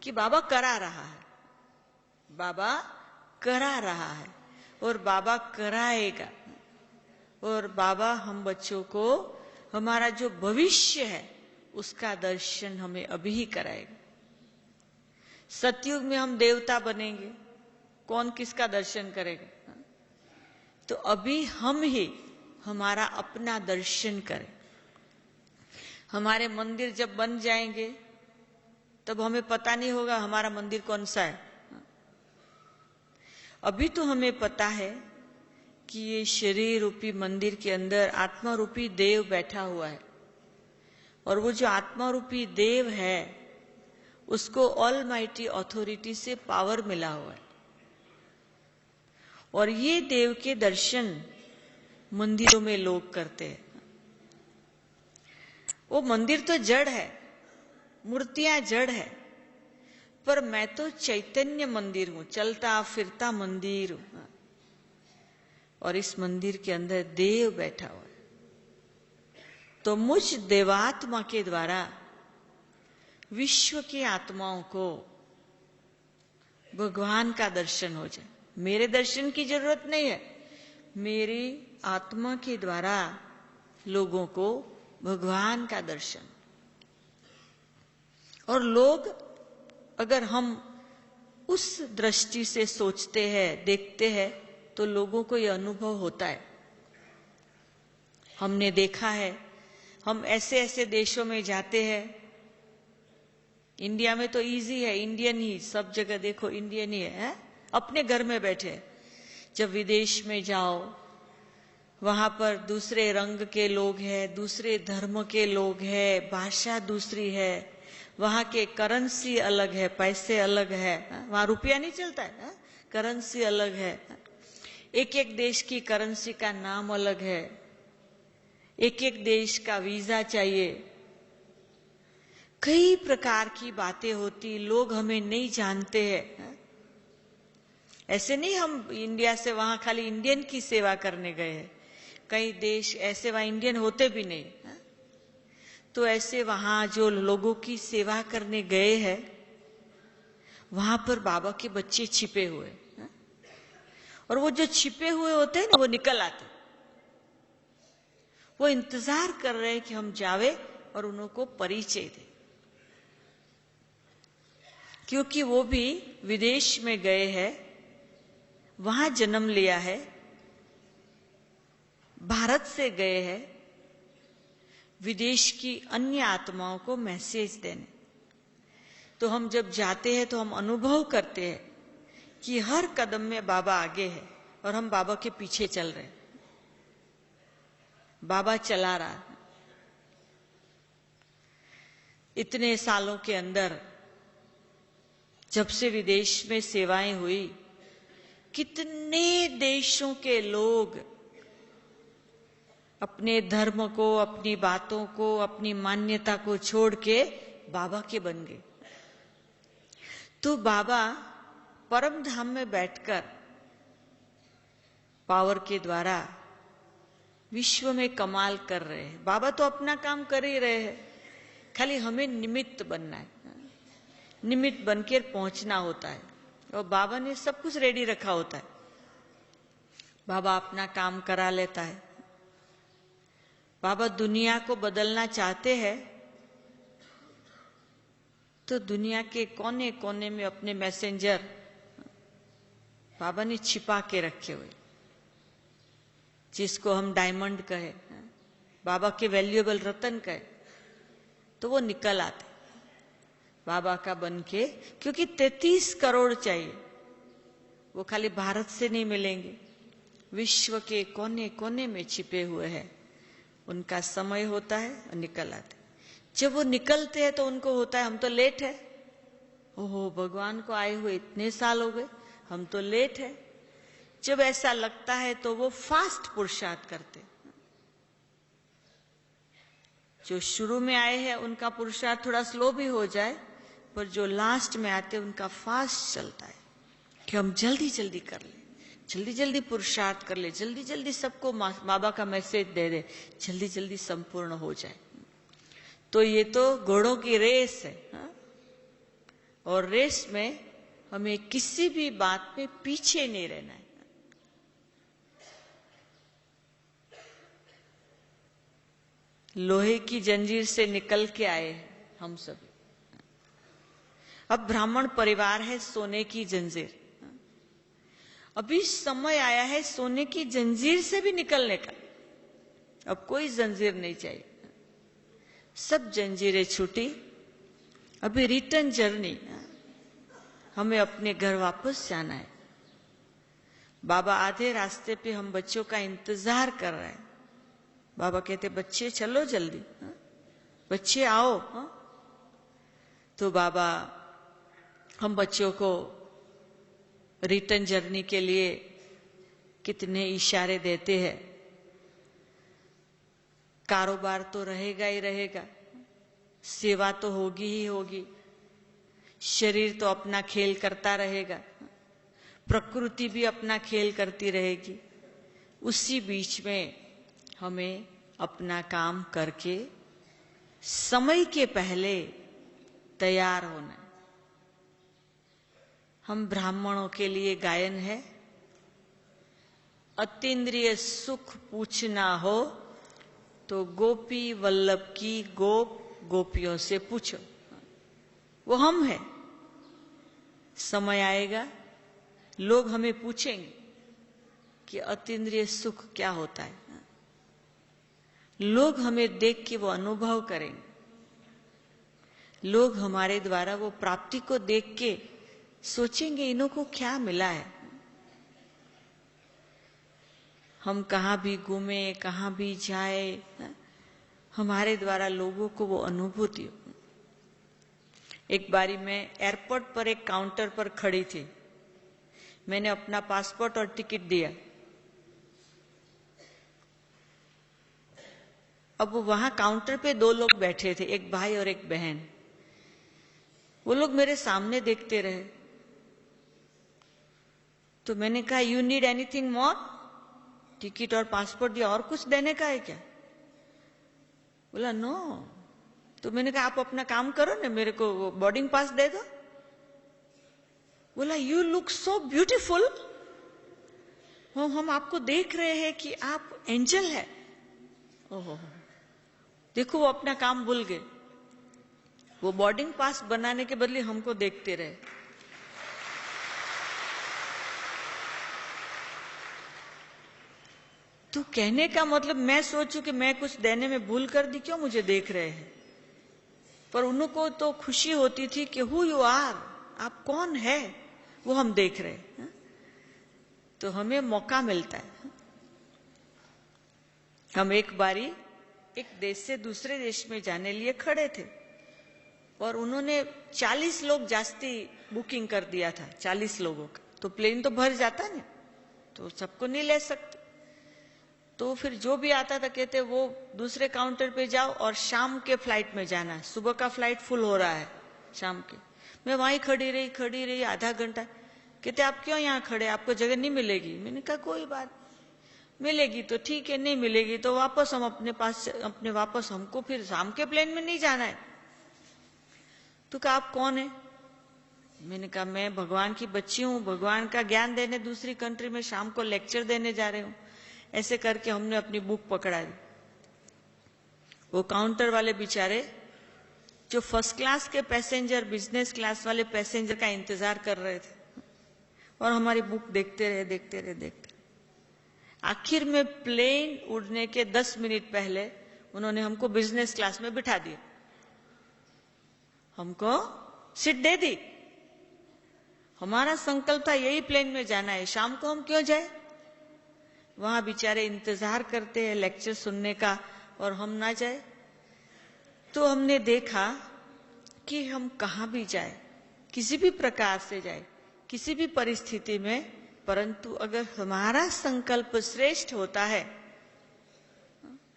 कि बाबा करा रहा है, बाबा करा रहा है और बाबा कराएगा। और बाबा हम बच्चों को हमारा जो भविष्य है उसका दर्शन हमें अभी ही कराएगा। सतयुग में हम देवता बनेंगे, कौन किसका दर्शन करेगा। तो अभी हम ही हमारा अपना दर्शन करें। हमारे मंदिर जब बन जाएंगे तब हमें पता नहीं होगा हमारा मंदिर कौन सा है। अभी तो हमें पता है कि ये शरीर रूपी मंदिर के अंदर आत्मा रूपी देव बैठा हुआ है, और वो जो आत्मा रूपी देव है उसको ऑलमाइटी अथॉरिटी से पावर मिला हुआ है। और ये देव के दर्शन मंदिरों में लोग करते हैं। वो मंदिर तो जड़ है, मूर्तियां जड़ है, पर मैं तो चैतन्य मंदिर हूं, चलता फिरता मंदिर हूं। और इस मंदिर के अंदर देव बैठा हुआ है। तो मुझ देवात्मा के द्वारा विश्व की आत्माओं को भगवान का दर्शन हो जाए। मेरे दर्शन की जरूरत नहीं है, मेरी आत्मा के द्वारा लोगों को भगवान का दर्शन। और लोग, अगर हम उस दृष्टि से सोचते हैं, देखते हैं, तो लोगों को यह अनुभव होता है हमने देखा है, हम ऐसे ऐसे देशों में जाते हैं, इंडिया में तो इजी है, इंडियन ही सब जगह देखो, इंडियन ही है? अपने घर में बैठे। जब विदेश में जाओ, वहां पर दूसरे रंग के लोग हैं, दूसरे धर्म के लोग हैं, भाषा दूसरी है, वहां के करेंसी अलग है, पैसे अलग है, वहां रुपया नहीं चलता है, करेंसी अलग है, एक एक देश की करेंसी का नाम अलग है, एक एक देश का वीजा चाहिए, कई प्रकार की बातें होती, लोग हमें नहीं जानते हैं। ऐसे नहीं हम इंडिया से वहां खाली इंडियन की सेवा करने गए हैं, कई देश ऐसे वहां इंडियन होते भी नहीं, तो ऐसे वहां जो लोगों की सेवा करने गए हैं, वहां पर बाबा के बच्चे छिपे हुए, और वो जो छिपे हुए होते हैं ना, वो निकल आते, वो इंतजार कर रहे हैं कि हम जावे और उनको परिचय दें, क्योंकि वो भी विदेश में गए हैं, वहां जन्म लिया है, भारत से गए हैं विदेश की अन्य आत्माओं को मैसेज देने। तो हम जब जाते हैं तो हम अनुभव करते हैं कि हर कदम में बाबा आगे है और हम बाबा के पीछे चल रहे हैं, बाबा चला रहा है। इतने सालों के अंदर जब से विदेश में सेवाएं हुई, कितने देशों के लोग अपने धर्म को, अपनी बातों को, अपनी मान्यता को छोड़ के बाबा के बन गए। तो बाबा परम धाम में बैठकर पावर के द्वारा विश्व में कमाल कर रहे हैं। बाबा तो अपना काम कर ही रहे हैं, खाली हमें निमित्त बनना है, निमित्त बनकर पहुंचना होता है, और बाबा ने सब कुछ रेडी रखा होता है। बाबा अपना काम करा लेता है। बाबा दुनिया को बदलना चाहते हैं तो दुनिया के कोने कोने में अपने मैसेंजर बाबा ने छिपा के रखे हुए, जिसको हम डायमंड कहे, बाबा के वैल्यूएबल रतन कहे, तो वो निकल आते बाबा का बन के, क्योंकि 33 करोड़ चाहिए, वो खाली भारत से नहीं मिलेंगे, विश्व के कोने कोने में छिपे हुए हैं। उनका समय होता है और निकल आते। जब वो निकलते हैं तो उनको होता है हम तो लेट है, ओहो भगवान को आए हुए इतने साल हो गए, हम तो लेट है। जब ऐसा लगता है तो वो फास्ट पुरुषार्थ करते। जो शुरू में आए हैं उनका पुरुषार्थ थोड़ा स्लो भी हो जाए, पर जो लास्ट में आते उनका फास्ट चलता है कि हम जल्दी जल्दी कर ले, जल्दी जल्दी पुरुषार्थ कर ले, जल्दी जल्दी सबको बाबा का मैसेज दे दे, जल्दी जल्दी संपूर्ण हो जाए। तो ये तो घोड़ों की रेस है, और रेस में हमें किसी भी बात में पीछे नहीं रहना है। लोहे की जंजीर से निकल के आए हैं हम सभी। अब ब्राह्मण परिवार है, सोने की जंजीर। अभी समय आया है सोने की जंजीर से भी निकलने का। अब कोई जंजीर नहीं चाहिए, सब जंजीरें छूटी। अभी रिटर्न जर्नी, हमें अपने घर वापस जाना है। बाबा आधे रास्ते पे हम बच्चों का इंतजार कर रहे हैं। बाबा कहते बच्चे चलो जल्दी, बच्चे आओ। तो बाबा हम बच्चों को रिटर्न जर्नी के लिए कितने इशारे देते हैं। कारोबार तो रहेगा ही रहेगा, सेवा तो होगी ही होगी, शरीर तो अपना खेल करता रहेगा, प्रकृति भी अपना खेल करती रहेगी। उसी बीच में हमें अपना काम करके समय के पहले तैयार होना है। हम ब्राह्मणों के लिए गायन है, अतीन्द्रिय सुख पूछना हो तो गोपी वल्लभ की गोप गोपियों से पूछो। वो हम है। समय आएगा लोग हमें पूछेंगे कि अतीन्द्रिय सुख क्या होता है। लोग हमें देख के वो अनुभव करेंगे, लोग हमारे द्वारा वो प्राप्ति को देख के सोचेंगे इन्हों को क्या मिला है। हम कहाँ भी घूमे, कहाँ भी जाए, हमारे द्वारा लोगों को वो अनुभूति हो। एक बारी मैं एयरपोर्ट पर एक काउंटर पर खड़ी थी, मैंने अपना पासपोर्ट और टिकट दिया। अब वहां काउंटर पे दो लोग बैठे थे, एक भाई और एक बहन। वो लोग मेरे सामने देखते रहे, तो मैंने कहा you need anything more, ticket और पासपोर्ट दिया, और कुछ देने का है क्या? बोला नो। तो मैंने कहा आप अपना काम करो ना, मेरे को बोर्डिंग पास दे दो। बोला यू लुक सो ब्यूटीफुल, हम आपको देख रहे हैं कि आप एंजल है। ओहो, देखो वो अपना काम भूल गए, वो बोर्डिंग पास बनाने के बदले हमको देखते रहे। तो कहने का मतलब मैं सोचूं कि मैं कुछ देने में भूल कर दी, क्यों मुझे देख रहे हैं? पर उनको तो खुशी होती थी कि हु यू आर, आप कौन है, वो हम देख रहे हैं। तो हमें मौका मिलता है। हम एक बारी एक देश से दूसरे देश में जाने लिए खड़े थे और उन्होंने 40 लोग जास्ती बुकिंग कर दिया था, 40 लोगों का। तो प्लेन तो भर जाता ना, तो सबको नहीं ले सकते। तो फिर जो भी आता था कहते वो दूसरे काउंटर पे जाओ और शाम के फ्लाइट में जाना है, सुबह का फ्लाइट फुल हो रहा है शाम के। मैं वहीं खड़ी रही आधा घंटा। कहते आप क्यों यहाँ खड़े, आपको जगह नहीं मिलेगी? मैंने कहा कोई बात, मिलेगी तो ठीक है, नहीं मिलेगी तो वापस हम अपने वापस, हमको फिर शाम के प्लेन में नहीं जाना है। तो कहा आप कौन है? मैंने कहा मैं भगवान की बच्ची हूँ, भगवान का ज्ञान देने दूसरी कंट्री में शाम को लेक्चर देने जा रहे हूँ। ऐसे करके हमने अपनी बुक पकड़ा दी। वो काउंटर वाले बेचारे जो फर्स्ट क्लास के पैसेंजर, बिजनेस क्लास वाले पैसेंजर का इंतजार कर रहे थे और हमारी बुक देखते रहे। आखिर में प्लेन उड़ने के 10 मिनट पहले उन्होंने हमको बिजनेस क्लास में बिठा दिया, हमको सीट दे दी। हमारा संकल्प था यही प्लेन में जाना है, शाम को हम क्यों जाए? वहां बेचारे इंतजार करते हैं लेक्चर सुनने का और हम ना जाए। तो हमने देखा कि हम कहां भी जाए, किसी भी प्रकार से जाए, किसी भी परिस्थिति में, परंतु अगर हमारा संकल्प श्रेष्ठ होता है।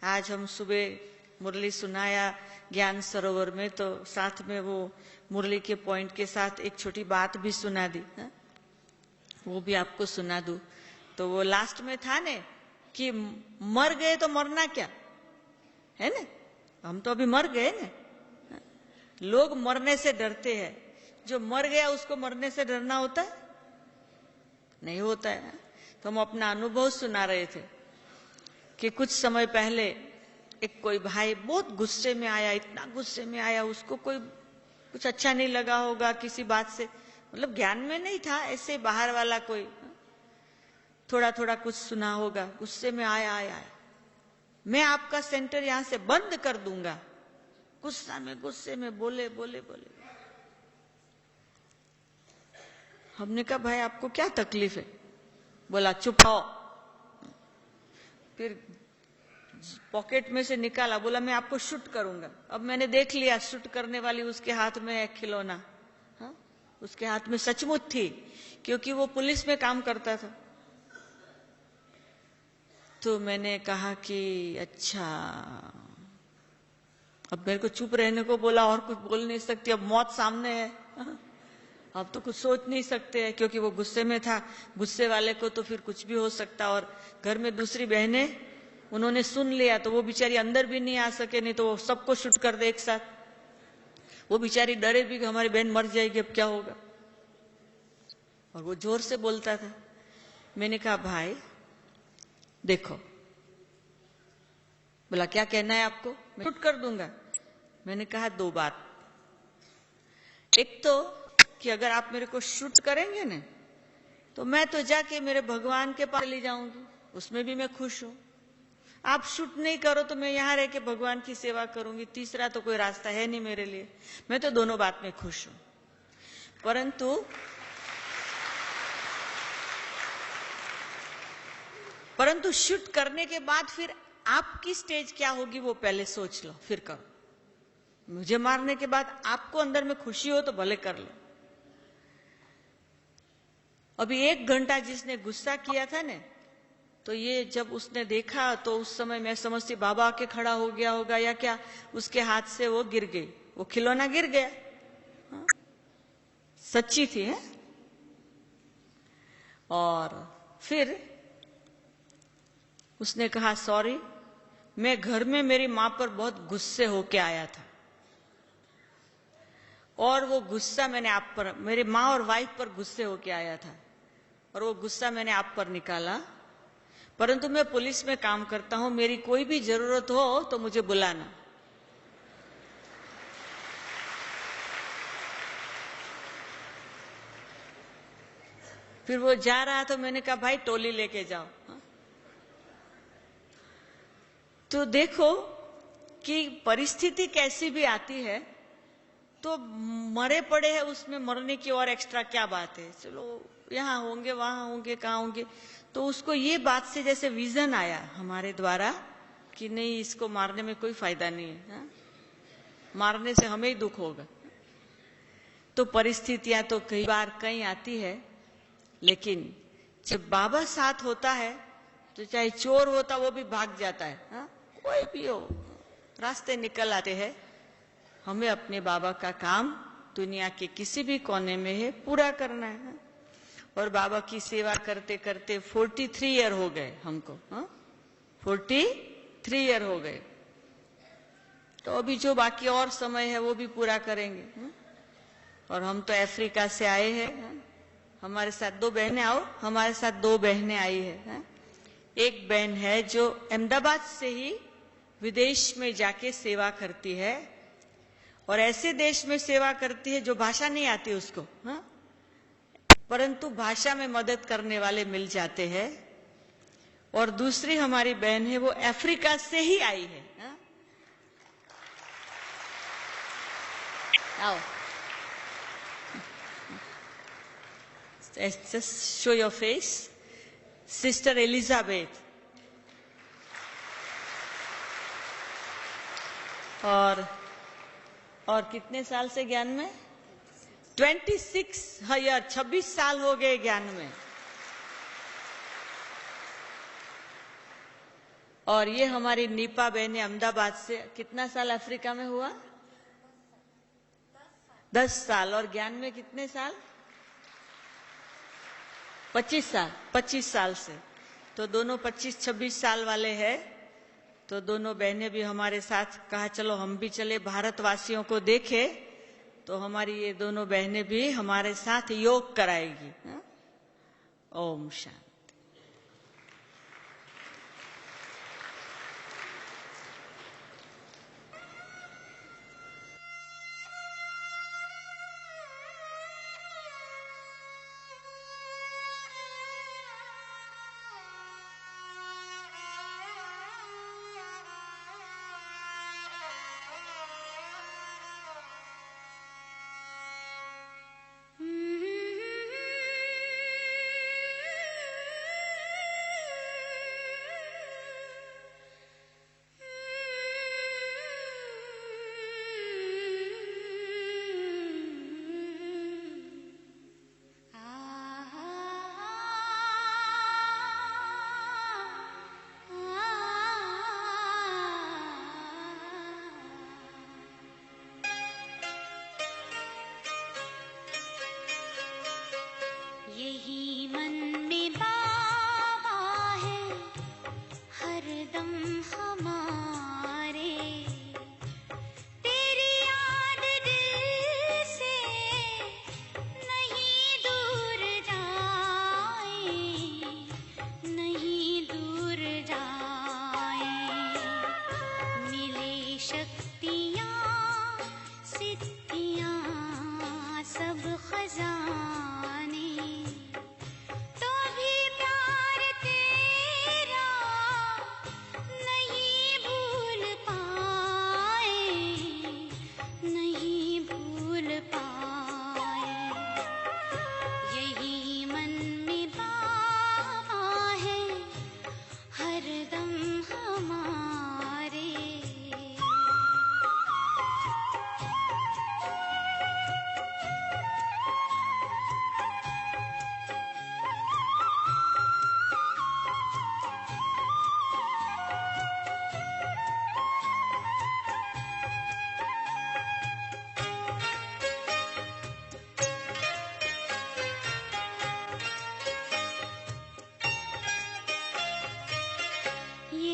आज हम सुबह मुरली सुनाया ज्ञान सरोवर में, तो साथ में वो मुरली के पॉइंट के साथ एक छोटी बात भी सुना दी, वो भी आपको सुना दूं। तो वो लास्ट में था ने कि मर गए तो मरना क्या है ना, हम तो अभी मर गए ना। लोग मरने से डरते हैं, जो मर गया उसको मरने से डरना होता है? नहीं होता है। तो हम अपना अनुभव सुना रहे थे कि कुछ समय पहले एक कोई भाई बहुत गुस्से में आया, इतना गुस्से में आया, उसको कोई कुछ अच्छा नहीं लगा होगा किसी बात से, मतलब ज्ञान में नहीं था, ऐसे बाहर वाला कोई थोड़ा थोड़ा कुछ सुना होगा, गुस्से में आया, मैं आपका सेंटर यहां से बंद कर दूंगा। गुस्से में बोले। हमने कहा भाई आपको क्या तकलीफ है? बोला चुप हो। फिर पॉकेट में से निकाला, बोला मैं आपको शूट करूंगा। अब मैंने देख लिया शूट करने वाली उसके हाथ में है खिलौना, उसके हाथ में सचमुच थी, क्योंकि वो पुलिस में काम करता था। तो मैंने कहा कि अच्छा, अब मेरे को चुप रहने को बोला और कुछ बोल नहीं सकती, अब मौत सामने है, अब तो कुछ सोच नहीं सकते हैं, क्योंकि वो गुस्से में था। गुस्से वाले को तो फिर कुछ भी हो सकता। और घर में दूसरी बहनें, उन्होंने सुन लिया तो वो बेचारी अंदर भी नहीं आ सके, नहीं तो वो सबको शूट कर दे एक साथ। वो बेचारी डरे भी कि हमारी बहन मर जाएगी, अब क्या होगा। और वो जोर से बोलता था। मैंने कहा भाई देखो, बोला क्या कहना है आपको? मैं शूट कर दूंगा। मैंने कहा दो बात, एक तो कि अगर आप मेरे को शूट करेंगे ना, तो मैं तो जाके मेरे भगवान के पास ले जाऊंगी, उसमें भी मैं खुश हूं। आप शूट नहीं करो तो मैं यहां रह के भगवान की सेवा करूंगी, तीसरा तो कोई रास्ता है नहीं मेरे लिए। मैं तो दोनों बात में खुश हूं। परंतु शूट करने के बाद फिर आपकी स्टेज क्या होगी वो पहले सोच लो, फिर करो। मुझे मारने के बाद आपको अंदर में खुशी हो तो भले कर लो। अभी 1 घंटा जिसने गुस्सा किया था ने, तो ये जब उसने देखा तो उस समय मैं समझती बाबा आके खड़ा हो गया होगा या क्या, उसके हाथ से वो गिर गई, वो खिलौना गिर गया। हाँ? सच्ची थी है? और फिर उसने कहा सॉरी, मैं घर में मेरी मां पर बहुत गुस्से होके आया था और वो गुस्सा मैंने आप पर, मेरी मां और वाइफ पर गुस्से होके आया था और वो गुस्सा मैंने आप पर निकाला। परंतु मैं पुलिस में काम करता हूं, मेरी कोई भी जरूरत हो तो मुझे बुलाना। फिर वो जा रहा तो मैंने कहा भाई टोली लेके जाओ। तो देखो कि परिस्थिति कैसी भी आती है तो मरे पड़े हैं उसमें मरने की और एक्स्ट्रा क्या बात है। चलो यहाँ होंगे वहां होंगे कहाँ होंगे, तो उसको ये बात से जैसे विजन आया हमारे द्वारा कि नहीं इसको मारने में कोई फायदा नहीं है, हा? मारने से हमें ही दुख होगा। तो परिस्थितियां तो कई बार कहीं आती है, लेकिन जब बाबा साथ होता है तो चाहे चोर होता वो भी भाग जाता है, हा? कोई भी हो रास्ते निकल आते हैं। हमें अपने बाबा का काम दुनिया के किसी भी कोने में है पूरा करना है। और बाबा की सेवा करते करते 43 ईयर हो गए हमको, हा? 43 ईयर हो गए। तो अभी जो बाकी और समय है वो भी पूरा करेंगे। हा? और हम तो अफ्रीका से आए हैं, हा? हमारे साथ 2 बहनें आओ, हमारे साथ 2 बहनें आई है, हा? एक बहन है जो अहमदाबाद से ही विदेश में जाके सेवा करती है और ऐसे देश में सेवा करती है जो भाषा नहीं आती उसको, हा? परंतु भाषा में मदद करने वाले मिल जाते हैं। और दूसरी हमारी बहन है वो अफ्रीका से ही आई है, हा? आओ, just show your face, sister Elizabeth. और कितने साल से ज्ञान में? 26 साल हो गए ज्ञान में। और ये हमारी नीपा बहने अहमदाबाद से, कितना साल अफ्रीका में हुआ? 10 साल। और ज्ञान में कितने साल? 25 साल। 25 साल से तो दोनों 25-26 साल वाले हैं। तो दोनों बहनें भी हमारे साथ कहा चलो हम भी चले भारतवासियों को देखे, तो हमारी ये दोनों बहनें भी हमारे साथ योग कराएगी। ओम शांति।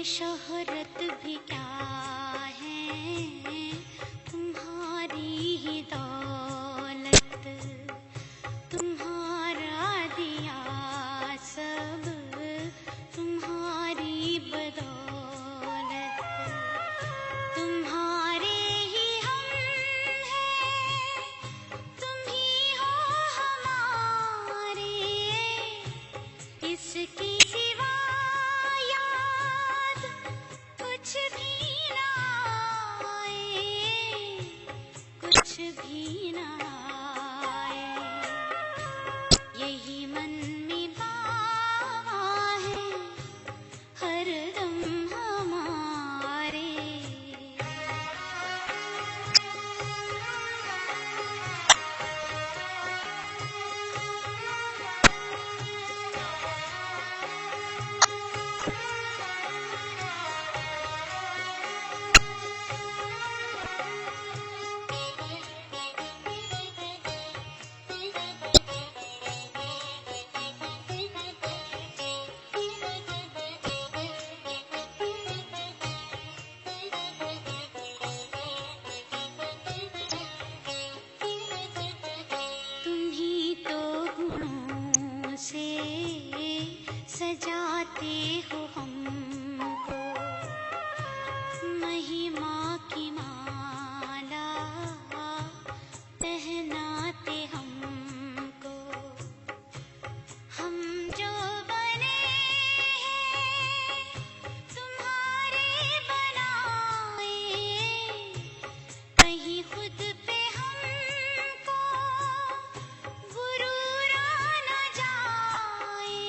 शोहरत भी क्या है, तुम्हारी ही दौलत, तुम्हारा दिया सब तुम्हारी बदौलत, तुम्हारे ही हम हैं, तुम ही हो हमारे, इसकी सिवा याद कुछ भी ना आए, कुछ भी ना आए। यही मन में बावा है हरदम हमारे। तुम्ही तो गुणों से सजाते हो हमको, महिमा की माला पहनाते हमको। हम जो बने हैं तुम्हारे बनाए, कहीं खुद पे हमको गुरूर न जाए,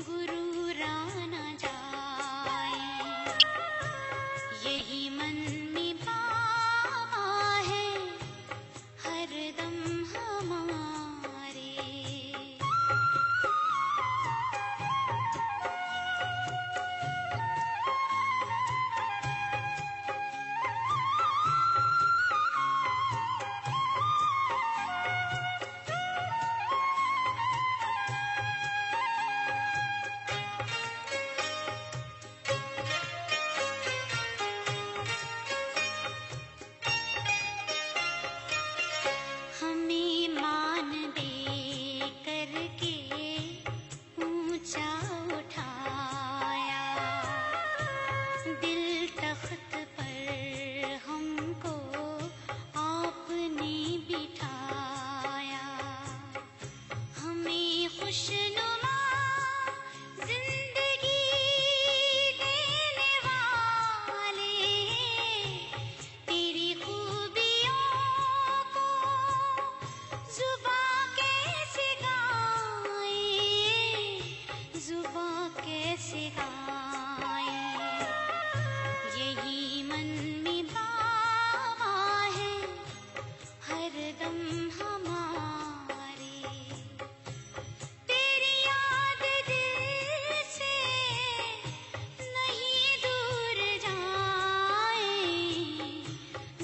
गुरूर न जाए। यही मन में बाबा है हरदम हमारे। हमें मान दे करके ऊंचा उठाया, दिल तख्त पर हमको आपने बिठाया। हमें खुशनुमा जिंदगी देने वाले, तेरी खूबियों को जुबां कैसे गाएं, जुबां कैसे गाएं। यही मन में बाबा है हरदम हमारे। तेरी याद दिल से नहीं दूर जाए,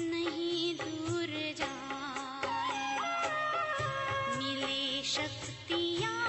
नहीं दूर जाए। मिले शक्तियाँ